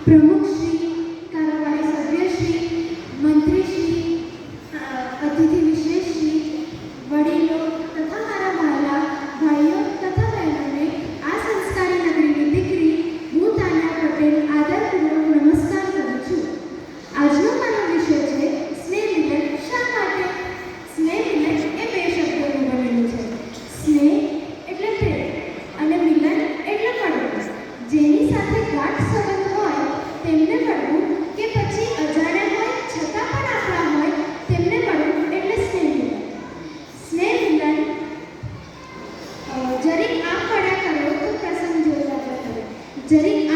प्रमुख श्री, कार्यकारी सभ्य श्री, मंत्री श्री, अतिथि विशेष श्री, वडीलो तथा मारा भाला भाईओ तथा बहनों आ संस्कारी नगरी दीकरी हूँ तान्या पटेल आदरपूर्वक नमस्कार करूँ छूं। આજનો મારો વિષય છે સ્નેહ મિલન શા માટે? સ્નેહ મિલન એ બે શબ્દોનું બનેલું છે। સ્નેહ એટલે પ્રેમ અને મિલન એટલે મળવું। જેની સાથે ગાઢ સંબંધ હોય તેમને મળવું કે પછી અજાણ્યા હોય છતાં પણ આપણા હોય તેમને મળવું એટલે સ્નેહ મિલન। સ્નેહ મિલન જરીક આમ પડ્યા કરો તો પ્રસંગ જોડાતા કરે, જરીક